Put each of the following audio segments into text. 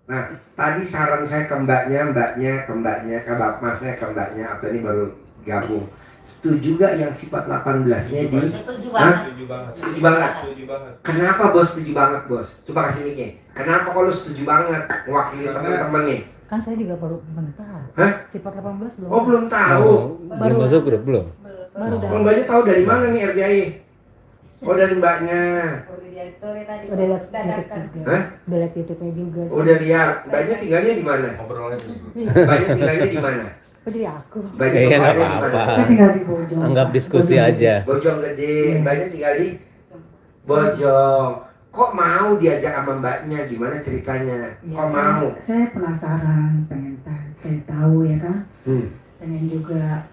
Nah, tadi saran saya ke mbaknya, ke masnya, ke mbaknya, atau ini baru gabung. Setuju gak yang sifat 18-nya di? Setuju banget. Setuju banget. Kenapa bos setuju banget bos? Coba kasih mic-nya. Kenapa kalau setuju banget mewakili teman-teman nih? Kan saya juga baru tahu. Hah? Sifat 18 belum. Oh belum tahu. Belum masuk grup belum. Baru dah. Oh, mbaknya tahu dari mana nih RBI? Oh dari mbaknya. Udah lihat sore tadi. Udah lihat YouTube juga. Hah? Udah lihat YouTube-nya juga sih. Udah lihat. Mbaknya tinggalnya di mana? Mbaknya tinggalnya di mana? Oh, jadi aku. Mbaknya Iya, nggak bapaknya di mana? apa-apa. Saya tinggal di Bojong. Anggap diskusi Bojong aja. Bojong Gede. Mbaknya tinggal di Bojong. Kok mau diajak sama mbaknya? Gimana ceritanya? Ya, Kok mau? Saya penasaran, pengen cari tahu ya kan. Pengen juga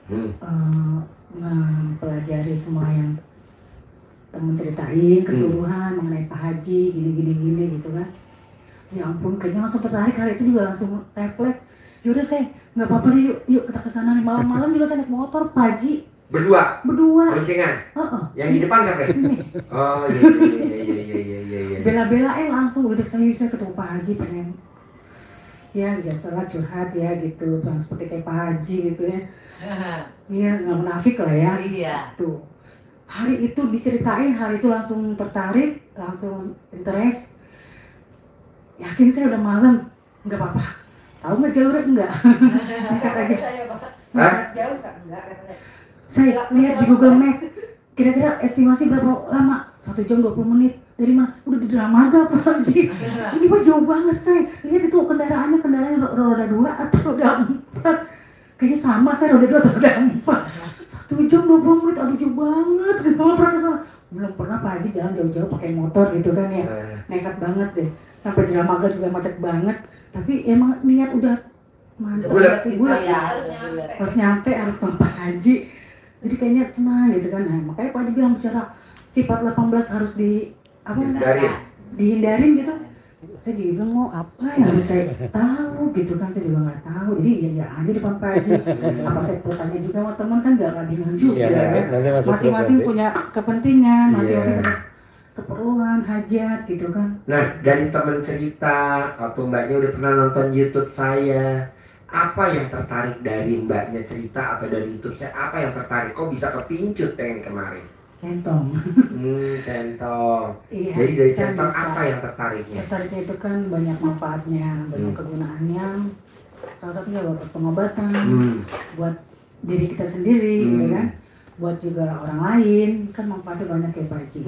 mempelajari semua yang temen ceritain, keseluruhan mengenai Pak Haji, gini gitu kan. Ya ampun, kayaknya langsung tertarik, hari itu juga langsung refleks. Yaudah saya, nggak apa-apa deh, yuk kita kesana nih. Malam-malam juga saya naik motor, Pak Haji. Berdua? Boncengan? Yang di depan siapa? Oh iya. Bela-belain langsung, udah saya ketemu Pak Haji, pengen ya salah curhat ya gitu, yang seperti kayak Pak Haji gitu ya. Iya, nggak munafik lah ya. Iya. Tuh, hari itu diceritain, hari itu langsung tertarik, langsung interest. Yakin saya udah malam, nggak apa-apa. Tahu nggak jalurnya? Enggak. Nekat aja. Hah? Jauh nggak? Enggak. Saya lihat di Google Map, kira-kira estimasi berapa lama? 1 jam 20 menit. Dari mana? Udah di Dramaga Pak Haji. Ini mah jauh banget saya. Lihat itu kendaraannya roda 2 atau roda 4. Kayaknya sama saya roda 2 atau roda 4. 1 jam 20 menit, aduh jauh banget. Kenapa pernah kesana? Belum pernah Pak Haji jalan jauh-jauh pakai motor gitu kan ya. Nekat banget deh. Sampai di Dramaga juga macet banget. Tapi emang niat udah mantap. Bulat. Harus nyampe, harus ke Pak Haji. Jadi kayaknya tenang gitu kan. Nah, makanya Pak Haji bilang bicara sifat 18 harus dihindarin gitu. Saya juga bilang mau apa yang harus saya tahu gitu kan, saya juga nggak tahu. Jadi ya aja depan Pak Haji. Apa saya perlu tanya juga sama teman kan nggak bingung juga. Masing-masing punya kepentingan, masing-masing punya keperluan, hajat gitu kan. Nah dari teman cerita atau mbaknya udah pernah nonton YouTube saya, apa yang tertarik dari mbaknya cerita atau dari YouTube saya, apa yang tertarik? Kok bisa kepincut pengen kemarin? Centong. Centong. Iya, jadi dari kan centong bisa. apa yang tertariknya? Tertariknya itu kan banyak manfaatnya, banyak kegunaannya. Salah satunya buat pengobatan, buat diri kita sendiri, gitu kan. Buat juga orang lain, kan manfaatnya banyak ya Pak Haji.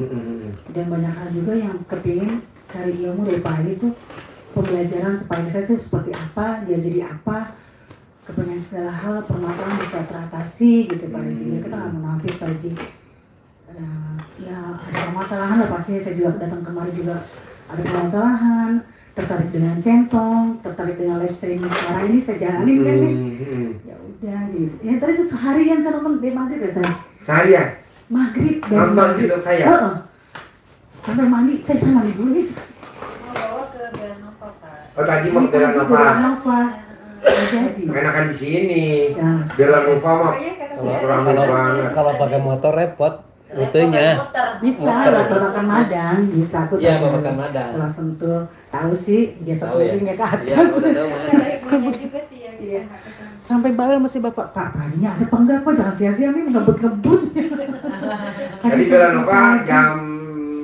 Dan banyak hal juga yang kepingin cari ilmu dari Pak Haji itu pembelajaran supaya saya tuh seperti apa, dia jadi apa, kepengen segala hal permasalahan bisa teratasi gitu Pak Haji. Kita nggak munafik Pak Haji. Ya ada permasalahan lah pastinya, saya juga datang kemari juga ada permasalahan, tertarik dengan centong, tertarik dengan live streaming sekarang ini saya jalanin kan nih. Ya udah, jadi ya tadi itu seharian saya nonton dari maghrib ya saya. Seharian? Maghrib dari nonton maghrib. YouTube saya? Sampai mandi, saya mandi dulu nih. Bawa ke Belanova Pak. Oh tadi mau ke Belanova. Belanova. Jadi. Enakan di sini. Ya. Belanova mah kurang banget. Kalau pakai motor repot rutenya. Bisa lah Babakan Madang, bisa aku Iya, Babakan Madang. Kalau Sentul tahu sih biasa Tahu ya? touringnya ke Iya, atas. udah tahu, Mas. juga sih yang Iya. Sampai bawel masih Bapak, Pak Hajinya ada apa enggak Pak? Jangan sia-sia nih ngebut-ngebut. Jadi Belanova jam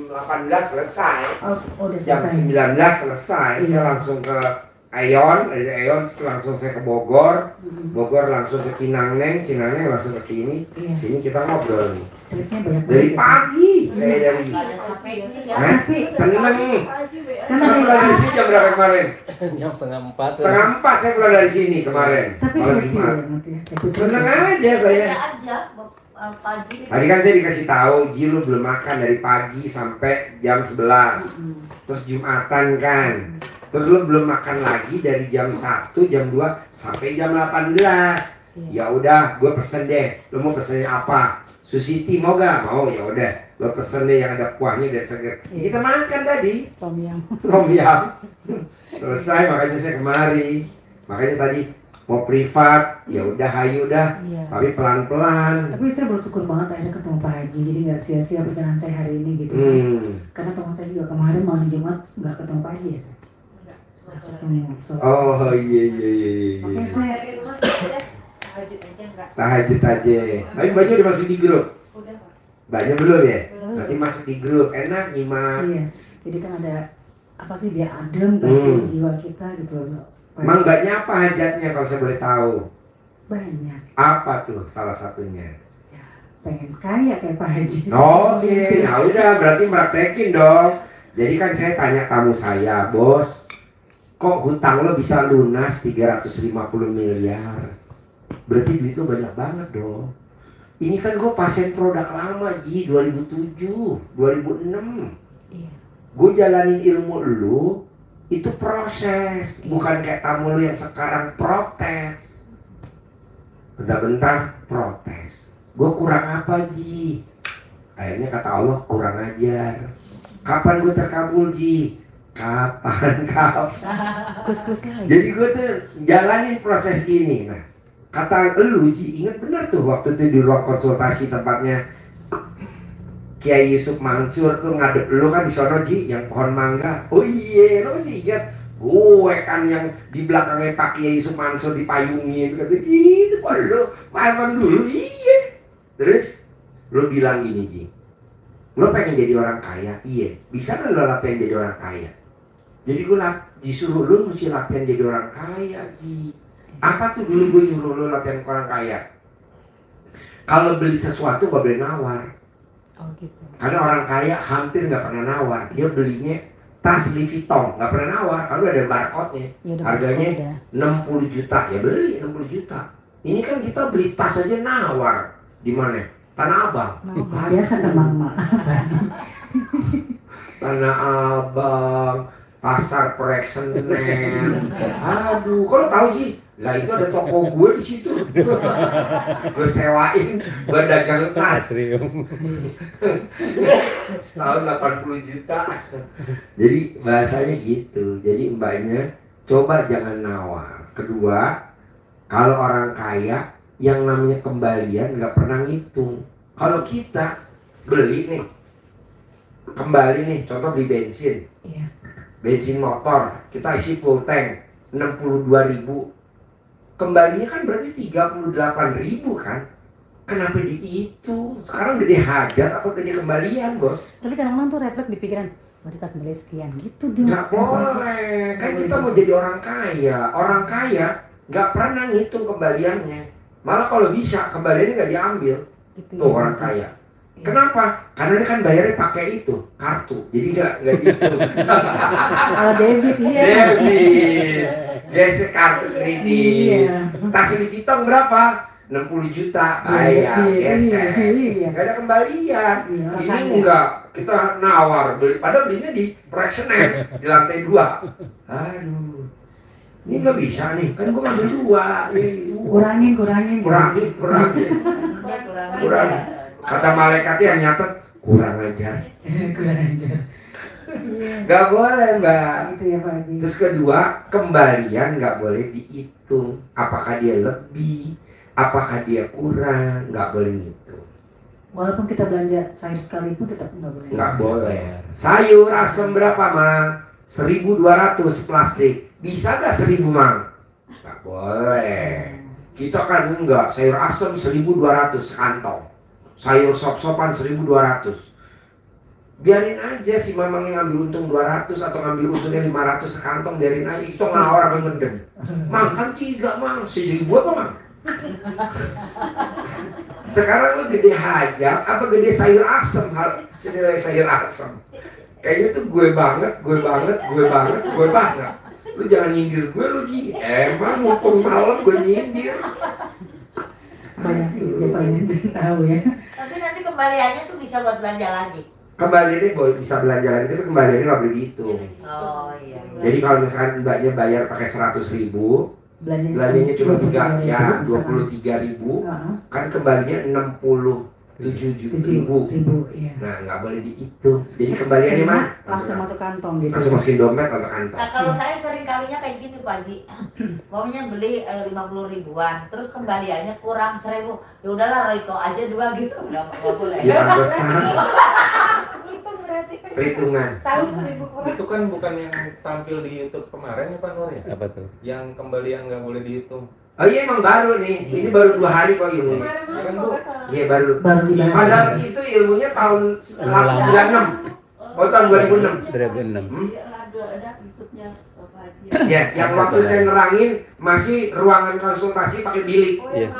18 selesai. Oh, udah Jam selesai. 19 selesai. Iya. Saya langsung ke Aeon, dari Aeon langsung saya ke Bogor. Bogor langsung ke Cinangneng langsung ke sini. Iya. Sini kita ngobrol nih. Tripnya banyak Dari banget. pagi saya dari. Ada capeknya ya. Hah? Seneng. Kan Saya ada pulang dari sini jam berapa kemarin? Jam 3:30. 3:30 saya pulang dari sini kemarin. Tapi Malam happy Jumat. banget ya. Happy Seneng terus. aja saya. Saya aja pagi. Tadi kan saya dikasih tahu, Ji lu belum makan dari pagi sampai jam 11. Terus Jumatan kan. Terus lu belum makan lagi dari jam 1, jam 2 sampai jam 18. Ya udah, gue pesen deh. Lu mau pesennya apa? Susiti mau gak? Mau, ya udah. Lu pesen deh yang ada kuahnya biar seger. Kita makan tadi. Tom Yam. Tom Yam. Selesai, makanya saya kemari. Makanya tadi mau privat, ya udah hayu dah. Iya. Tapi pelan-pelan. Tapi saya bersyukur banget akhirnya ketemu Pak Haji, jadi nggak sia-sia perjalanan saya hari ini gitu. Karena teman saya juga kemarin malam Jumat nggak ketemu Pak Haji ya. Ketemu ketemu. Oh iya. Makanya Mau saya dari rumah udah tahajud aja enggak? Tahajud aja. Tapi banyak udah masih di grup. Udah Pak. Banyak belum ya? Belum. Berarti masih di grup. Enak nyimak. iya. Jadi kan ada apa sih biar adem batin jiwa kita gitu loh. Emang mbaknya apa hajatnya kalau saya boleh tahu? Banyak. Apa tuh salah satunya? Ya, pengen kaya kayak Pak Haji. Oke, nah udah berarti praktekin dong. Jadi kan saya tanya tamu saya, bos, kok hutang lo bisa lunas 350 miliar? Berarti duit lo banyak banget dong. Ini kan gue pasien produk lama Ji, 2007, 2006. Iya. Gue jalanin ilmu lu itu proses, bukan kayak tamu lu yang sekarang protes. Bentar-bentar protes. Gue kurang apa Ji? Akhirnya kata Allah kurang ajar. Kapan gue terkabul Ji? Kapan? Kus-kus lagi. Jadi gue tuh jalanin proses ini. Nah, kata lu Ji, ingat bener tuh waktu itu di ruang konsultasi tempatnya Kiai Yusuf Mansur tuh ngadep lu kan di sono Ji, yang pohon mangga. Oh iya, lu masih ingat? Gue kan yang di belakangnya Pak Kiai Yusuf Mansur dipayungin. Kata gitu, Pak lu paham dulu. Iya. Terus lu bilang gini Ji, lu pengen jadi orang kaya? Iya. Bisa kan lu latihan jadi orang kaya? Jadi gue disuruh lu mesti latihan jadi orang kaya Ji. Apa tuh dulu gue nyuruh lu latihan orang kaya? Kalau beli sesuatu gak boleh nawar. Oh gitu. Karena orang kaya hampir nggak pernah nawar. Dia belinya tas Louis Vuitton, nggak pernah nawar. Kalau ada barcode-nya, Ya, udah harganya udah. 60 juta, ya beli 60 juta. Ini kan kita beli tas aja nawar. Di mana? Tanah Abang. Nah, biasa kan mama. Tanah Abang, Pasar Proyek Senen. Aduh, kalau tahu Ji? Lah itu ada toko gue di situ. Gue sewain, gue dagang tas. Setahun 80 juta. Jadi bahasanya gitu. Jadi mbaknya coba jangan nawar. Kedua, kalau orang kaya yang namanya kembalian nggak pernah ngitung. Kalau kita beli nih, kembali nih, contoh beli bensin. Iya. Bensin motor, kita isi full tank 62.000. Kembalinya kan berarti 38.000 kan? Kenapa dihitung? Sekarang gede hajat apa gede kembalian bos? Tapi kadang-kadang tuh refleks di pikiran, oh kita kembali sekian gitu dia. Nggak boleh, kan kita mau jadi orang kaya. Orang kaya nggak pernah ngitung kembaliannya. Malah kalau bisa kembaliannya nggak diambil. Gitu Tuh orang kaya. Kenapa? Karena dia kan bayarnya pakai itu kartu, jadi nggak dihitung. Kalau debit iya. Debit, gesek kartu kredit. Iya. Tas Louis Vuitton berapa? 60 juta, bayar, gesek. Iya. Nggak ada kembalian. Iya, orang Ini kaya. enggak, kita nawar beli. Padahal belinya di Proyek Senen, di lantai 2. Aduh, ini nggak bisa nih, kan gua ngambil 2. Nih, Kurangin. kurangin. Kurang. Kata malaikatnya yang nyatet kurang ajar. Kurang ajar. Nggak boleh mbak. Gitu ya Pak Haji. Terus kedua, kembalian nggak boleh dihitung. Apakah dia lebih, apakah dia kurang, nggak boleh ngitung. Walaupun kita belanja sayur sekalipun tetap nggak boleh. Nggak boleh. Sayur asam berapa mang? 1.200 plastik. Bisa nggak 1.000 mang? Nggak boleh. Kita kan enggak, sayur asam 1.200 sekantong. Sayur sop-sopan 1.200. Biarin aja si mamang yang ngambil untung 200 atau ngambil untungnya 500 sekantong, biarin aja. Itu ngawar apa ngedem. Mang kan 3 mang, 1.000 apa mang? Sekarang lu gede hajat apa gede sayur asem, senilai sayur asem. Kayaknya tuh gue banget. Lu jangan nyindir gue lu Ji. Emang mumpung malam gue nyindir. Banyak dia paling tahu ya. Tapi nanti kembaliannya tuh bisa buat belanja lagi. Kembaliannya boleh bisa belanja lagi, tapi kembaliannya nggak boleh dihitung. Oh iya. Jadi kalau misalkan mbaknya bayar pakai 100.000, belanjanya cuma 23.000, kan kembalinya 67.000. Iya. Nah nggak boleh dihitung. Jadi kembaliannya mah langsung masuk kantong gitu. langsung masukin dompet atau kantong. Nah kalau saya sering kalinya kayak gitu Pak Haji. Maunya beli 50 ribuan, terus kembaliannya kurang 1.000. Ya udahlah Royco aja 2 gitu, udah nggak boleh. Ya besar. Ngitung berarti nanti kan Perhitungan. tahu 1.000 kurang. Itu kan bukan yang tampil di YouTube kemarin ya Pak Nur ya? Apa tuh? Yang kembalian nggak boleh dihitung. Oh iya emang baru nih. Ini baru 2 hari kok ilmunya. Kemarin-kemarin kalau nggak salah. Iya baru. Baru dibahas. Padahal itu ilmunya tahun 96. Oh tahun 2006. 2006. Iya, ada YouTube-nya Pak Haji. Ya, yang waktu saya nerangin masih ruangan konsultasi pakai bilik. Oh, Iya.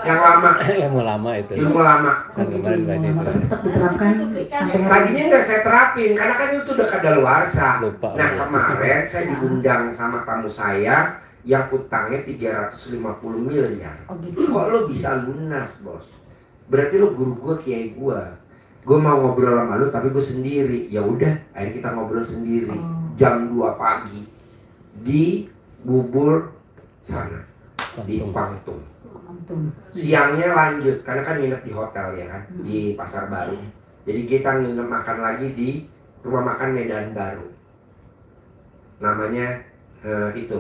yang lama ya. Yang lama, Yang mau lama itu. ilmu lama. Kan kemarin baca itu. Tapi tetap diterapkan sampai Tadinya nggak saya terapin karena kan itu udah kadaluarsa. Lupa. Nah kemarin saya diundang sama tamu saya yang utangnya 350 miliar. Oh gitu. Kok lo bisa lunas bos? Berarti lo guru gue, kiai gue. Gue mau ngobrol sama lo tapi gue sendiri. Ya udah, akhirnya kita ngobrol sendiri. Jam 2 pagi di Bubur sana di Kwangtung. Antum. Siangnya lanjut karena kan nginep di hotel ya kan di Pasar Baru. Jadi kita nginep makan lagi di rumah makan Medan Baru. Namanya itu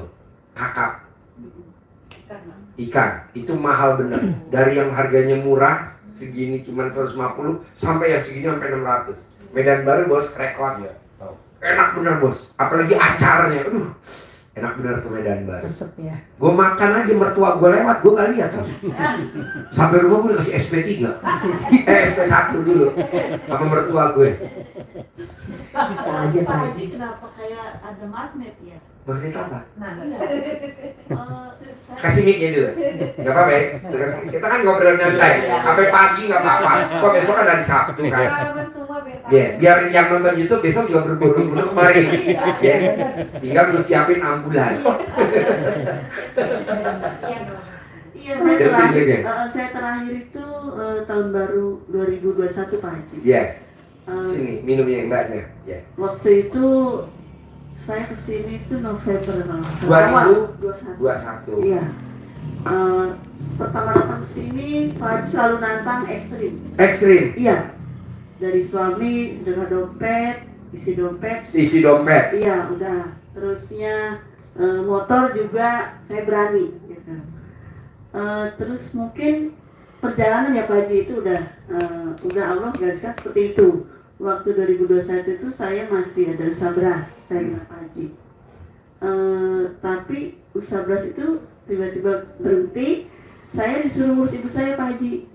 kakap ikan. Itu mahal bener. Dari yang harganya murah segini cuma 150 sampai yang segini sampai 600. Medan Baru bos krekot. Iya, tahu. Enak bener bos. Apalagi acaranya. Aduh. Enak bener tuh Medan Baru. Resep ya. Gue makan aja mertua gue lewat, gue gak lihat bos. Sampai rumah gue dikasih SP3 SP1 dulu sama mertua gue. Bisa aja Pak Pak Haji. Haji kenapa kayak ada magnet ya? Magnet apa? Nah, Saya Kasih mic-nya dulu. Gak apa-apa ya. Kita kan ngobrol nyantai. Sampai pagi gak apa-apa. Kok besok kan hari Sabtu kan. pengalaman semua biar tahu. Ya, biar yang nonton YouTube besok juga berbondong-bondong kemari. Ya. Tinggal lu siapin ambulan. Iya, saya Dari terakhir, tiga, saya terakhir itu tahun baru 2021 Pak Haji. Ya, Eh, sini minumnya yang banyak. Ya. waktu itu saya kesini itu November kalau nggak salah. 2021. Iya. Pertama datang kesini Pak Haji selalu nantang ekstrim. Ekstrim. Iya. Dari suami dengan dompet, isi dompet. Isi dompet. Iya, udah. Terusnya motor juga saya berani gitu. Terus mungkin perjalanan ya Pak Haji itu udah Allah gariskan seperti itu. Waktu 2021 itu saya masih ada usaha beras, saya ingat Pak Haji. Tapi usaha beras itu tiba-tiba berhenti. Saya disuruh ngurus ibu saya Pak Haji.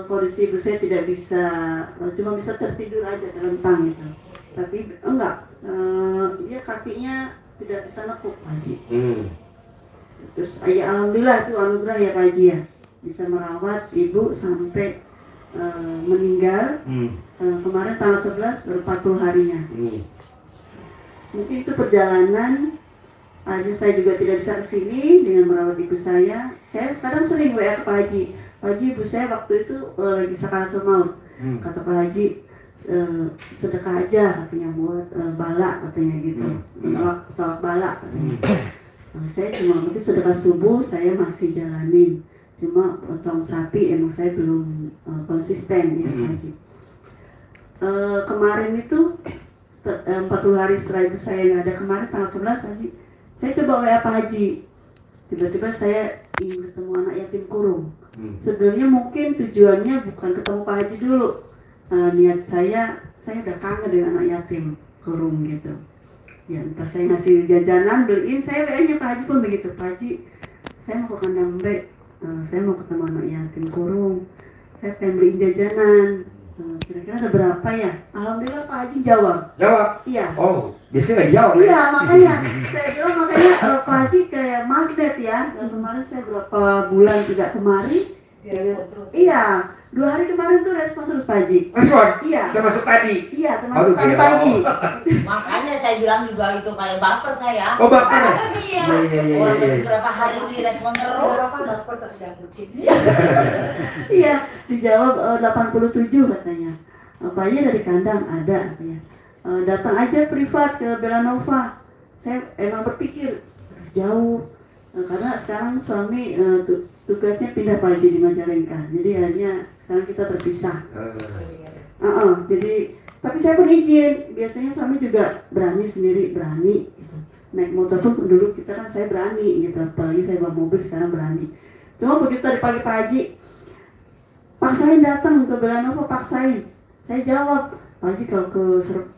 Kondisi ibu saya tidak bisa, cuma bisa tertidur aja terlentang gitu. Tapi enggak, dia kakinya tidak bisa nekuk Pak Haji. Terus ya alhamdulillah itu anugerah ya Pak Haji ya, bisa merawat ibu sampai meninggal. Kemarin tanggal 11 baru 40 harinya. Mungkin itu perjalanan. Akhirnya saya juga tidak bisa kesini dengan merawat ibu saya. Saya kadang sering WA ke Pak Haji. Pak Haji, ibu saya waktu itu lagi sakaratul maut. Kata Pak Haji, sedekah aja katanya buat bala katanya gitu. Tolak bala katanya. Saya cuma mungkin sedekah subuh saya masih jalanin. Cuma potong sapi emang saya belum konsisten ya Pak Haji. Kemarin itu 40 hari setelah ibu saya nggak ada, kemarin tanggal 11 Pak Haji, saya coba WA Pak Haji. Tiba-tiba saya ingin ketemu anak yatim kurung. Sebenarnya mungkin tujuannya bukan ketemu Pak Haji dulu. Niat saya udah kangen dengan anak yatim kurung gitu. Ya entah saya ngasih jajanan, beliin, saya WA-nya Pak Haji pun begitu. Pak Haji, saya mau ke kandang mbek, saya mau ketemu anak yatim kurung, saya pengen beliin jajanan. Kira-kira ada berapa ya? Alhamdulillah Pak Haji jawab. Jawab. Iya. Oh, biasanya nggak dijawab. Iya, makanya saya bilang makanya Pak Haji kayak magnet ya. Dan kemarin saya berapa bulan tidak kemari. Respon terus. Iya, 2 hari kemarin tuh respon terus Pak Haji. Respon. Iya. Termasuk tadi. Iya, Aduh, termasuk tadi gila. pagi. Makanya saya bilang juga itu kayak baper saya. Oh, baper. Iya. Iya. Orang beberapa hari direspon terus. Berapa baper terus kucing. Iya, dijawab 87 katanya. Pak Haji dari kandang ada katanya. Datang aja privat ke Belanova. Saya emang berpikir jauh. Karena sekarang suami tugasnya pindah Pak Haji di Majalengka. Jadi akhirnya sekarang kita terpisah. Jadi tapi saya pun izin. Biasanya suami juga berani sendiri, berani gitu. Naik motor pun dulu kita kan saya berani gitu. Apalagi saya bawa mobil sekarang berani. Cuma begitu tadi pagi Pak Haji paksain datang ke Belanova, paksain. Saya jawab, Pak Haji kalau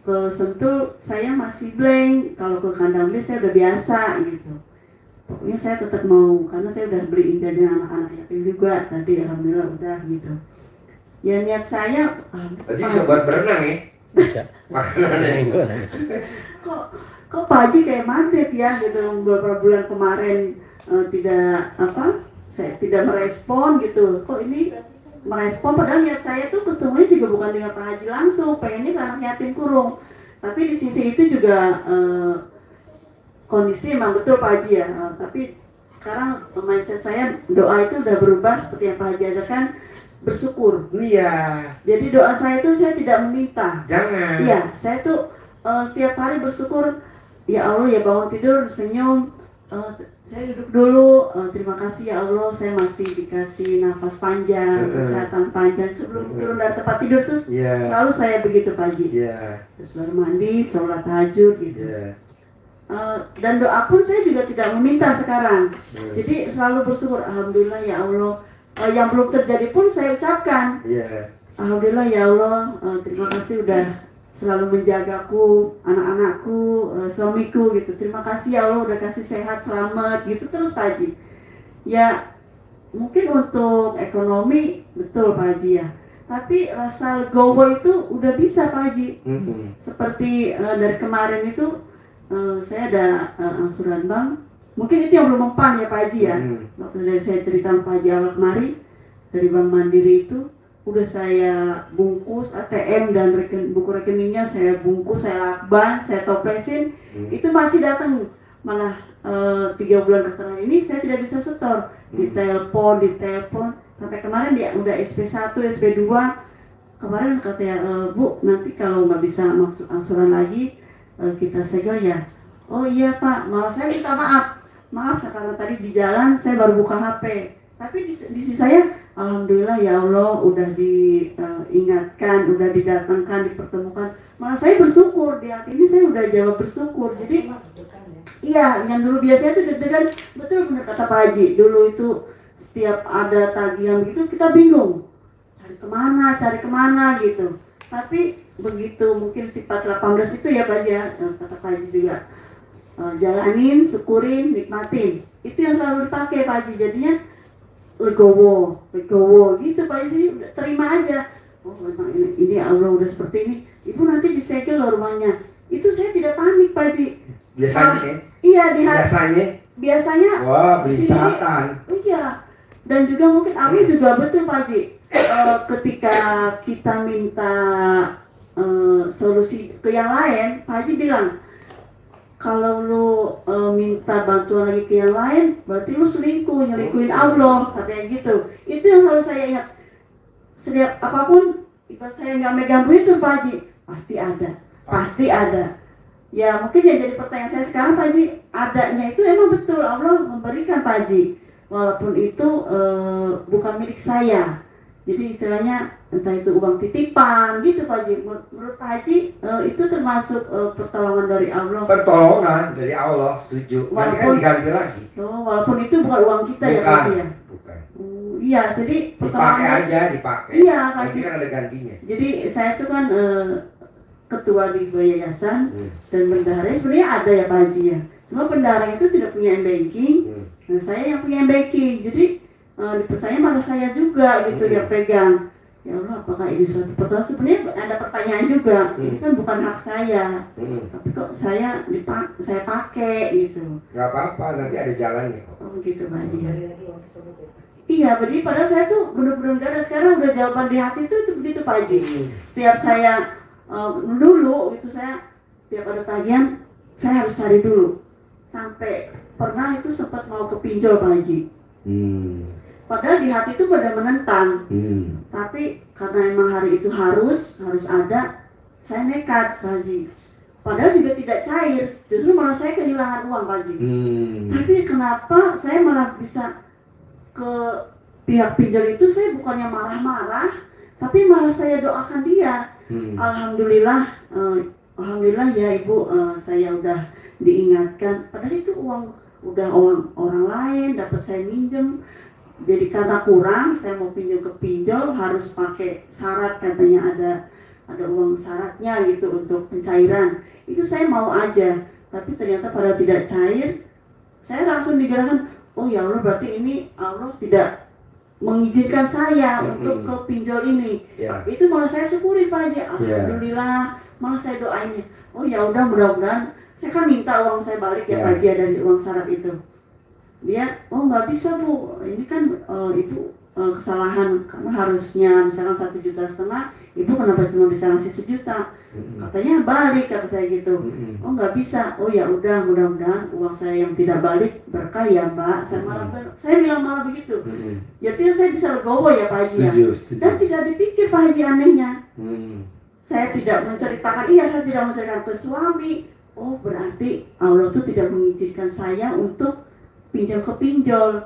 ke Sentul saya masih blank, kalau ke kandang beli saya udah biasa gitu. Pokoknya saya tetap mau, karena saya udah beliin jajan anak-anak yatim juga tadi, alhamdulillah udah gitu. Ya niat saya, Tadi bisa buat berenang ya? Bisa. Makanannya. Minggu. kok Pak Haji kayak magnet ya gitu, beberapa bulan kemarin saya tidak merespon gitu. Kok ini merespon, padahal niat saya tuh ketemunya juga bukan dengan Pak Haji langsung, pengennya ke anak yatim kurung. Tapi di sisi itu juga kondisi emang betul Pak Haji ya, tapi sekarang mindset saya doa itu udah berubah seperti yang Pak Haji ajarkan, bersyukur. Iya. Jadi doa saya itu saya tidak meminta. Jangan. Iya, saya tuh setiap hari bersyukur, ya Allah ya bangun tidur senyum, saya duduk dulu, terima kasih ya Allah saya masih dikasih nafas panjang, kesehatan panjang. Sebelum turun dari tempat tidur terus selalu saya begitu Pak Haji. Terus baru mandi, sholat tahajud gitu. Dan doa pun saya juga tidak meminta sekarang. Jadi selalu bersyukur, alhamdulillah ya Allah. Yang belum terjadi pun saya ucapkan. Alhamdulillah ya Allah, terima kasih udah selalu menjagaku, anak-anakku, suamiku gitu. Terima kasih ya Allah udah kasih sehat, selamat gitu terus Pak Haji. Ya mungkin untuk ekonomi betul Pak Haji ya. Tapi rasa legowo itu udah bisa Pak Haji. Seperti dari kemarin itu saya ada angsuran bank, mungkin itu yang belum mempan ya Pak Haji ya. Waktu dari saya cerita Pak Haji awal kemarin, dari Bank Mandiri itu udah saya bungkus ATM dan buku rekeningnya saya bungkus, saya lakban, saya toplesin, itu masih datang. Malah 3 bulan terakhir ini saya tidak bisa setor, ditelepon sampai kemarin dia udah SP1, SP2. Kemarin katanya Bu, nanti kalau nggak bisa masuk angsuran lagi kita segel ya. Oh iya Pak, malah saya minta maaf karena tadi di jalan saya baru buka HP. Tapi di sisi saya, alhamdulillah ya Allah udah diingatkan, udah didatangkan, dipertemukan. Malah saya bersyukur, di hati ini saya udah jawab bersyukur. Jadi iya, yang dulu biasanya tuh deg-degan, betul benar kata Pak Haji. Dulu itu setiap ada tagihan begitu kita bingung, cari kemana gitu. Tapi begitu mungkin sifat 18 itu ya Pak Haji ya, kata Pak Haji juga, jalanin, syukurin, nikmatin. Itu yang selalu dipakai Pak Haji. Jadinya legowo gitu Pak Haji, terima aja. Oh memang ini Allah udah seperti ini, Ibu nanti disegel loh rumahnya. Itu saya tidak panik Pak Haji. Biasanya? Iya, biasanya. Wah, beli satan. Iya. Dan juga mungkin Allah juga betul Pak Haji. Ketika kita minta solusi ke yang lain, Pak Haji bilang, kalau lu minta bantuan lagi ke yang lain, berarti lu nyelingkuhin Allah, katanya gitu. Itu yang selalu saya ingat. Setiap apapun, ibarat saya nggak megang duit tuh Pak Haji, pasti ada. Ya mungkin yang jadi pertanyaan saya sekarang Pak Haji, adanya itu emang betul Allah memberikan Pak Haji, walaupun itu bukan milik saya. Jadi istilahnya entah itu uang titipan gitu Pak Haji. Menurut Pak Haji itu termasuk pertolongan dari Allah. Pertolongan dari Allah, setuju. Nanti kan diganti lagi. Walaupun itu bukan uang kita ya Pak Haji ya. Bukan. Iya, jadi Dipakai aja, dipakai. Iya Pak Haji. Nanti kan ada gantinya. Jadi saya tuh kan ketua di yayasan dan bendahara sebenarnya ada ya Pak Haji ya. Cuma bendahara itu tidak punya m-banking. Nah saya yang punya m-banking. Jadi dipercaya malah saya juga gitu yang pegang. Ya Allah, apakah ini suatu pertanyaan? Sebenarnya ada pertanyaan juga. Ini kan bukan hak saya, tapi kok saya pakai gitu. Gak apa-apa, nanti ada jalannya kok. Oh gitu Pak Haji ya. Iya, jadi padahal saya tuh bener-bener gak ada. Sekarang udah jawaban di hati itu begitu Pak Haji. Setiap saya dulu itu saya tiap ada tagihan saya harus cari dulu. Sampai pernah itu sempat mau ke pinjol Pak Haji. Padahal di hati itu pada menentang, tapi karena emang hari itu harus ada, saya nekat Pak Haji. Padahal juga tidak cair, justru malah saya kehilangan uang Pak Haji. Tapi kenapa saya malah bisa ke pihak pinjol itu, saya bukannya marah-marah, tapi malah saya doakan dia. Alhamdulillah ya Ibu, saya udah diingatkan. Padahal itu uang udah orang lain, dapat saya minjem. Jadi karena kurang, saya mau pinjam ke pinjol harus pakai syarat, katanya ada ada uang syaratnya gitu untuk pencairan. Itu saya mau aja, tapi ternyata pada tidak cair, saya langsung digerakkan, oh ya Allah berarti ini Allah tidak mengizinkan saya untuk ke pinjol ini. Ya. Itu malah saya syukuri Pak Haji, alhamdulillah, malah saya doain, oh ya udah mudah-mudahan, saya kan minta uang saya balik ya Pak Haji dari uang syarat itu. Dia, oh nggak bisa Bu, ini kan Ibu kesalahan, karena harusnya misalkan 1,5 juta, Ibu kenapa cuma bisa ngasih 1 juta? Katanya balik, kata saya gitu. Oh nggak bisa, oh ya udah mudah-mudahan uang saya yang tidak balik berkah ya Mbak. Saya bilang malah begitu. Ya tidak, saya bisa legowo ya Pak Haji ya. Dan tidak dipikir Pak Haji anehnya. Saya tidak menceritakan, saya tidak menceritakan ke suami. Oh berarti Allah tuh tidak mengizinkan saya untuk pinjam ke pinjol.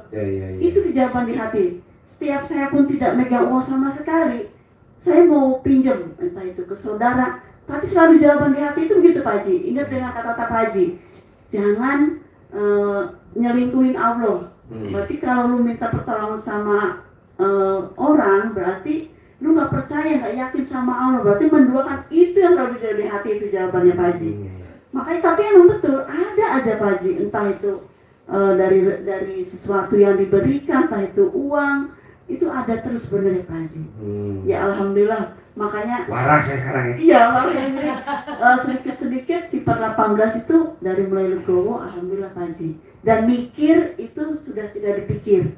Itu jawaban di hati. Setiap saya pun tidak megang uang sama sekali, saya mau pinjam entah itu ke saudara, tapi selalu jawaban di hati itu begitu Pak Haji. Ingat dengan kata-kata Pak Haji, jangan nyelingkuhin Allah. Berarti kalau lu minta pertolongan sama orang, berarti lu nggak percaya, nggak yakin sama Allah, berarti menduakan. Itu yang selalu jadi di hati, itu jawabannya Pak Haji. Makanya tapi emang betul ada aja Pak Haji, entah itu dari sesuatu yang diberikan, entah itu uang, itu ada terus bener ya Pak Haji. Ya alhamdulillah, makanya waras ya sekarang ya. Iya, makanya sedikit-sedikit si per 18 itu dari mulai legowo, alhamdulillah Pak Haji. Dan mikir itu sudah tidak dipikir.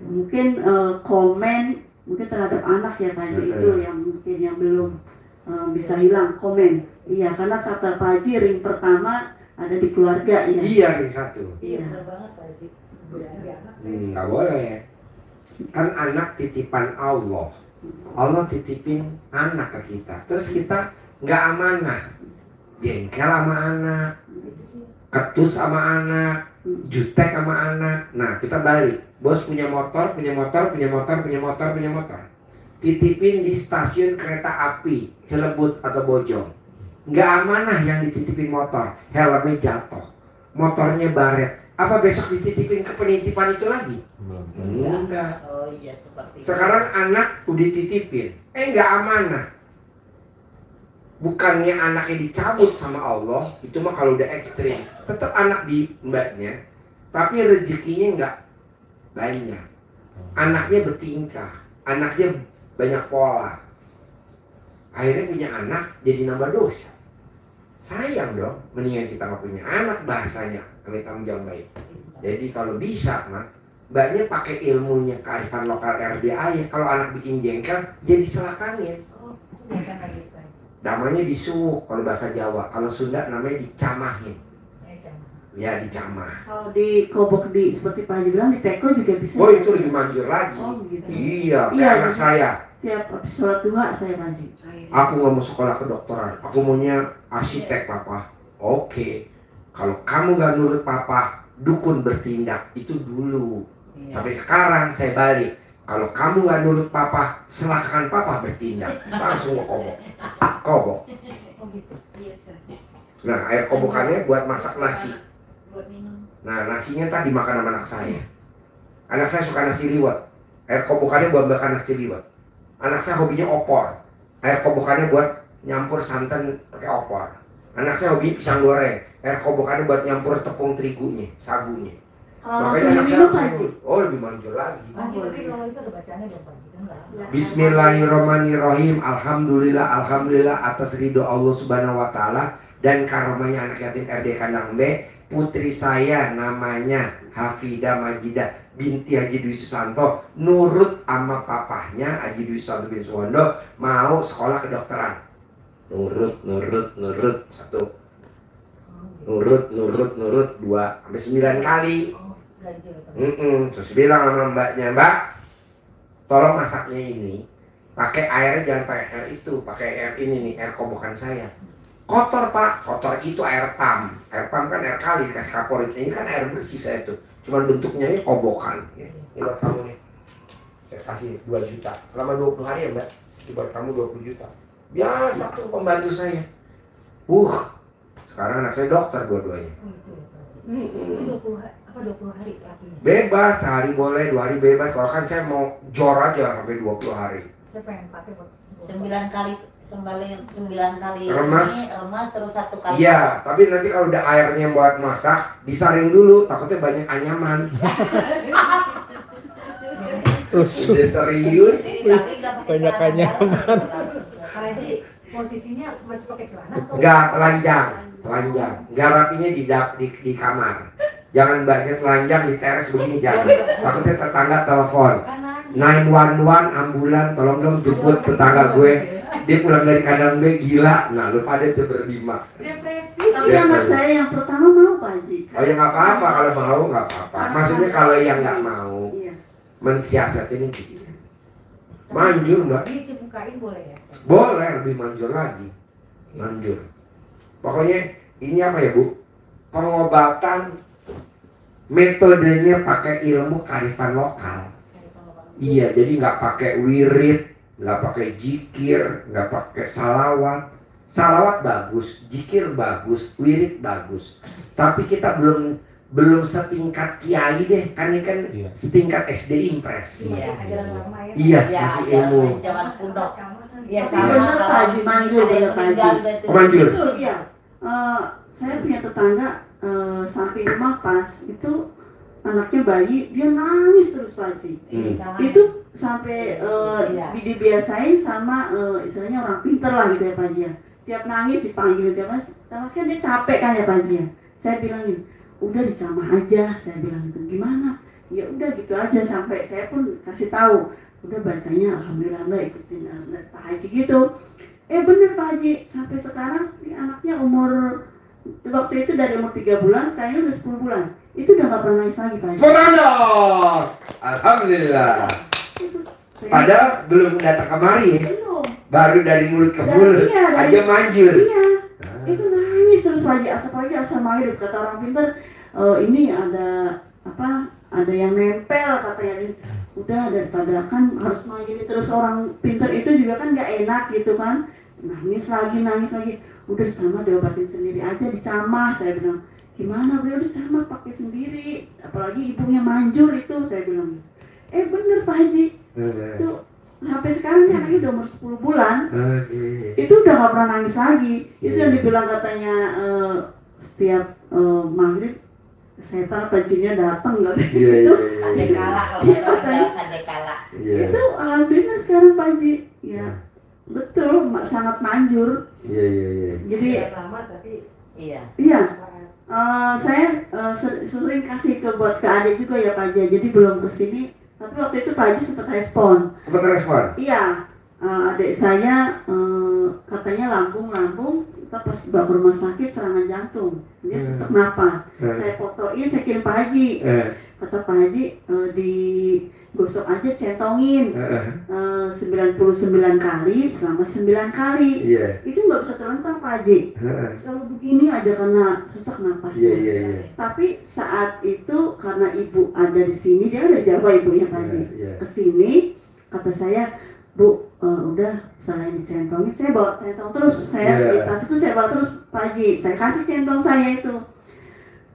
Mungkin komen mungkin terhadap anak ya Pak Haji, itu yang mungkin yang belum bisa hilang komen. Iya, karena kata Pak Haji ring pertama ada di keluarga ya. Iya, ring 1. Iya benar banget Pak Haji. Nggak boleh. Kan anak titipan Allah. Allah titipin anak ke kita. Terus kita nggak amanah. Jengkel sama anak, ketus sama anak, jutek sama anak. Nah kita balik. Bos punya motor. Titipin di stasiun kereta api Cilebut atau Bojong. Nggak amanah yang dititipin motor. Helmnya jatuh, motornya baret. Apa besok dititipin ke penitipan itu lagi? Enggak. Oh iya seperti itu. Sekarang anak udah dititipin, nggak amanah. Bukannya anaknya dicabut sama Allah, itu mah kalau udah ekstrim. Tetap anak di mbaknya, tapi rezekinya nggak banyak. Anaknya bertingkah, anaknya banyak pola. Akhirnya punya anak jadi nambah dosa. Sayang dong, mendingan kita nggak punya anak bahasanya, kami tanggung jawab baik. Jadi kalau bisa mah, mbaknya pakai ilmunya kearifan lokal RDA ya. Kalau anak bikin jengkel, jadi selakangin. Oh, bukan lagi Pak Haji. Namanya disuwuk kalau bahasa Jawa. Kalau Sunda namanya dicamahin. Ya dicamah. Kalau di kobok di seperti Pak Haji bilang di teko juga bisa. Oh itu lebih manjur lagi. Oh gitu. Iya, kayak Iya, anak saya. Setiap habis sholat duha saya masih. Aku nggak mau sekolah kedokteran. Aku maunya arsitek papa. Oke. Kalau kamu nggak nurut papa, dukun bertindak. Itu dulu. Iya. Tapi sekarang saya balik. Kalau kamu nggak nurut papa, silakan papa bertindak. Langsung kobok. Kobok. Oh gitu. Iya. Nah air kobokannya buat masak nasi. Buat minum. Nah nasinya tadi makan sama anak saya. Anak saya suka nasi liwet. Air kobokannya buat makan nasi liwet. Anak saya hobinya opor. Air kobokannya buat nyampur santan pakai opor. Anak saya hobi pisang goreng. Air kobokannya buat nyampur tepung terigunya, sagunya. Kalau Makanya langsung anak saya minum Pak Haji. oh lebih manjur lagi. Pak Haji, tapi kalau itu ada bacaannya dong Pak Haji, kan nggak? Bismillahirrahmanirrahim. Alhamdulillah atas ridho Allah Subhanahu wa taala dan karamanya anak yatim RD Kandang B. Putri saya namanya Hafidah Majidah binti Haji Dwi Susanto, nurut sama papahnya Haji Dwi Susanto bin Suwondo, mau sekolah kedokteran. Nurut 1. Nurut 2 sampai 9 kali. Ganjil Pak. Terus bilang sama mbaknya, Mbak, tolong masaknya ini pakai airnya jangan pakai air itu, pakai air ini nih, air kobokan saya. Kotor Pak, kotor itu air pam. Air pam kan air kali dikasih kaporit. Ini kan air bersih saya tuh. Cuman bentuknya ini kobokan. Ya. Ini buat kamu nih. Saya kasih 2 juta. Selama 20 hari ya Mbak. Ini buat kamu 20 juta. Biasa tuh pembantu saya. Sekarang anak saya dokter dua-duanya. Oh itu ya Pak Haji. Itu 20 hari terapinya. Bebas, sehari boleh, 2 hari bebas. Kalau kan saya mau jor aja sampai 20 hari. Saya pengen pakai buat 9 kali Sembali 9 kali Remas. ini remas terus 1 kali. Iya, tapi nanti kalau udah airnya buat masak, disaring dulu, takutnya banyak anyaman. Udah serius. Jadi kaki nggak pakai Banyak celana anyaman. dalam. Kak Haji, posisinya masih pakai celana atau? Enggak, telanjang. Garapinya di kamar. Jangan banyak telanjang di teras begini, jangan. Takutnya tetangga telepon. Kanan. 911 ambulan, tolong dong jemput tetangga gue. Dia pulang dari kandang gue, gila. Nah, lu pada tuh berlima. Depresi. Tapi Iya, anak iya. saya yang pertama mau Pak Haji. Oh ya nggak apa-apa, kalau mau nggak apa-apa. Maksudnya kalau yang nggak mau Iya. mensiasat ini gitu. Manjur mbak, Dicebukain boleh ya? boleh lebih manjur lagi. Manjur. Pokoknya ini apa ya Bu? Pengobatan metodenya pakai ilmu kearifan lokal. Iya, jadi nggak pakai wirid, nggak pakai jikir, nggak pakai salawat. Salawat bagus, jikir bagus, wirid bagus. Tapi kita belum setingkat kiai deh, kan ini kan Iya. setingkat SD Impres. Masih Iya. ajaran lama ya? Iya, Ya, masih ajaran ilmu. zaman kuno. Iya, Tapi sama bener, kalau Pak Haji, manjur, ada yang bener, Pak meninggal Haji. juga itu. Oh, manjur. Betul, iya. Saya punya tetangga samping rumah pas itu anaknya bayi, dia nangis terus Pak Haji. Ini sama. Itu sampai Iya. dibiasain sama istilahnya orang pinter lah gitu ya Pak Haji ya. Tiap nangis dipanggil tiap mas kan dia capek kan ya Pak Haji ya. Saya bilangin, udah dicamah aja, saya bilang gitu. Gimana? Ya udah gitu aja, sampai saya pun kasih tahu. Udah bacanya alhamdulillah ikutin Pak Haji gitu. Bener Pak Haji, sampai sekarang ini anaknya umur waktu itu dari umur 3 bulan, sekarang udah 10 bulan. Itu udah gak pernah nangis lagi Pak Haji. Tepuk dong. Alhamdulillah. Itu. Padahal belum datang kemari, Belum. baru dari mulut ke mulut Iya, dari- aja manjur. Iya, itu nangis terus pagi asal maghrib kata orang pintar. Ini ada apa? Ada yang nempel katanya. Udah daripada kan harus manggil terus orang pintar itu juga kan nggak enak gitu kan. Nangis lagi. Udah dicamah diobatin sendiri aja dicamah. Saya bilang gimana beliau dicamah pakai sendiri. Apalagi ibunya manjur itu saya bilang. Bener Pak Haji. Itu sampai sekarang nih anaknya udah umur 10 bulan. Oke. Itu udah gak pernah nangis lagi. Itu Iya. yang dibilang katanya setiap maghrib setan apa jinnya datang Iya, katanya iya, itu. iya. Sandekala kalau kata orang Jawa sandekala. Iya. Itu alhamdulillah sekarang Pak Haji. Ya betul, sangat manjur. Iya, iya, iya. Jadi Ajaran lama tapi Iya. iya, saya sering kasih buat ke adik juga ya Pak Haji. Jadi belum kesini. Tapi waktu itu Pak Haji sempat respon. Sempat respon. Iya, adik saya katanya lambung, kita pas bawa ke rumah sakit serangan jantung, dia sesak napas. Saya fotoin, saya kirim Pak Haji. Kata Pak Haji, digosok aja, centongin 99 kali selama 9 kali. Iya. Itu nggak bisa terlentang Pak Haji. Lalu begini aja karena sesak napasnya. Iya, iya. Tapi saat itu karena ibu ada di sini, dia ada Jawa ibunya Pak Haji. Iya. Kesini kata saya, Bu, udah selain dicentongin, saya bawa centong terus. Saya Iya. di tas itu saya bawa terus Pak Haji. Saya kasih centong saya itu.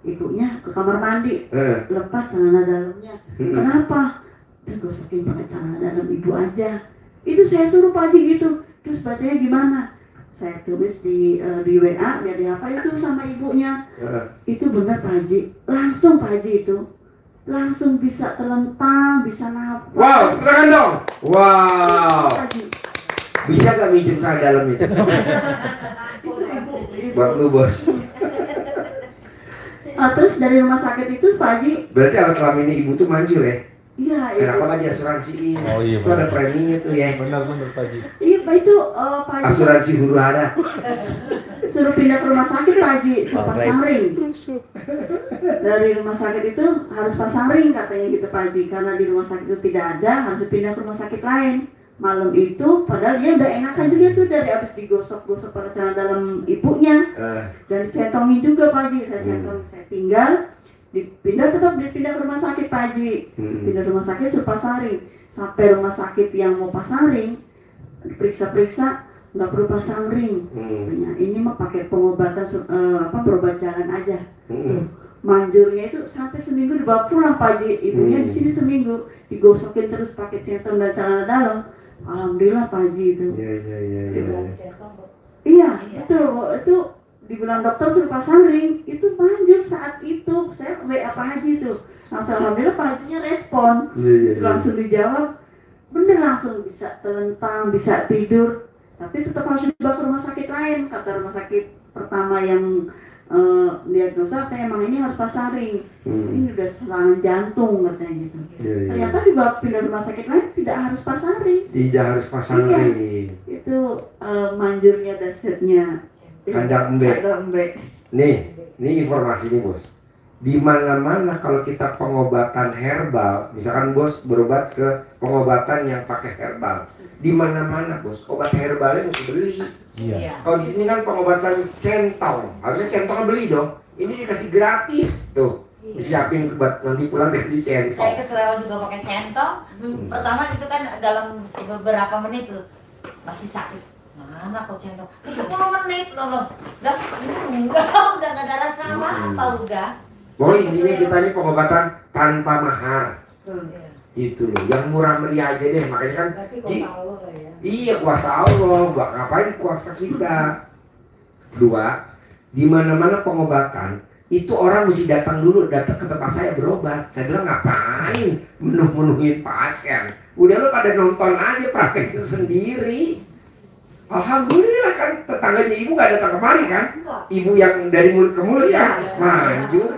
Ibunya ke kamar mandi, lepas celana dalamnya. Kenapa? Udah gosokin pakai celana dalam ibu aja. Itu saya suruh Pak Haji gitu. Terus bacanya gimana? Saya tulis di WA biar dihafal itu sama ibunya. Itu benar Pak Haji. Langsung Pak Haji itu. Langsung bisa terlentang, bisa nafas. Wow, silakan dong. Wow. Pak Haji. Bisa gak minjem celana dalam itu? Buat lu bos. Terus dari rumah sakit itu Pak Haji, Berarti alat kelamin ibu tuh manjur ya? iya Kenapa nggak diasuransiin? Oh, iya, Itu ada benar. preminya tuh ya. Benar-benar Pak Haji. Iya Pak itu Pak Haji Asuransi huru hara. suruh pindah ke rumah sakit Pak Haji, suruh Oh, pasang right. ring. Dari rumah sakit itu harus pasang ring katanya gitu Pak Haji, karena di rumah sakit itu tidak ada, harus pindah ke rumah sakit lain. Malam itu padahal dia udah enakan juga tuh dari abis digosok-gosok pada celana dalam ibunya dan dicentongin juga Pak Haji. Saya centong, saya tinggal tetap dipindah ke rumah sakit Pak Haji. Pindah rumah sakit suruh pasang ring. Sampai rumah sakit yang mau pasang ring periksa-periksa nggak perlu pasang ring. Katanya, ini mah pakai pengobatan berobat jalan aja. Tuh, manjurnya itu sampai seminggu dibawa pulang Pak Haji. Ibunya di sini seminggu digosokin terus pakai centong dan celana dalam. Alhamdulillah Pak Haji itu. Iya. Iya, betul. Itu dibilang dokter suruh pasang ring, itu manjur saat itu. Saya WA Pak Haji itu. Langsung alhamdulillah Pak Hajinya respon. Iya. Langsung dijawab, bener langsung bisa telentang, bisa tidur. Tapi tetap harus dibawa ke rumah sakit lain. Kata rumah sakit pertama yang diagnosa, katanya emang ini harus pasang ring. Ini udah serangan jantung katanya gitu. Iya. Ternyata dibawa pindah rumah sakit lain tidak harus pasang ring. Tidak harus pasang Iya. ring. Itu manjurnya dasarnya. Kandang embek. Kandang embek. Nih, ini informasi nih bos. Di mana-mana kalau kita pengobatan herbal, misalkan bos berobat ke pengobatan yang pakai herbal, di mana-mana bos, obat herbalnya mesti beli. Iya. Kalau di sini kan pengobatan centong, harusnya centongnya beli dong. Ini dikasih gratis tuh, disiapin buat nanti pulang dikasih Saya centong. keselewat juga pakai centong. Pertama itu kan dalam beberapa menit tuh masih sakit. Mana kok centong? 10 menit loh. Udah ini enggak, udah nggak ada rasa apa udah. Pokoknya intinya kita ini pengobatan tanpa mahar, Iya. gitu loh. Yang murah meriah aja deh, makanya kan. Berarti Ji- kuasa Allah lah ya. Iya kuasa Allah, nggak ngapain kuasa kita. Dua, di mana-mana pengobatan itu orang mesti datang ke tempat saya berobat. Saya bilang ngapain menuhin pasien? Udah lo pada nonton aja praktekin sendiri. Alhamdulillah kan tetangganya ibu nggak datang kemari kan? Enggak. Ibu yang dari mulut ke mulut Iya, kan? iya. Manjur.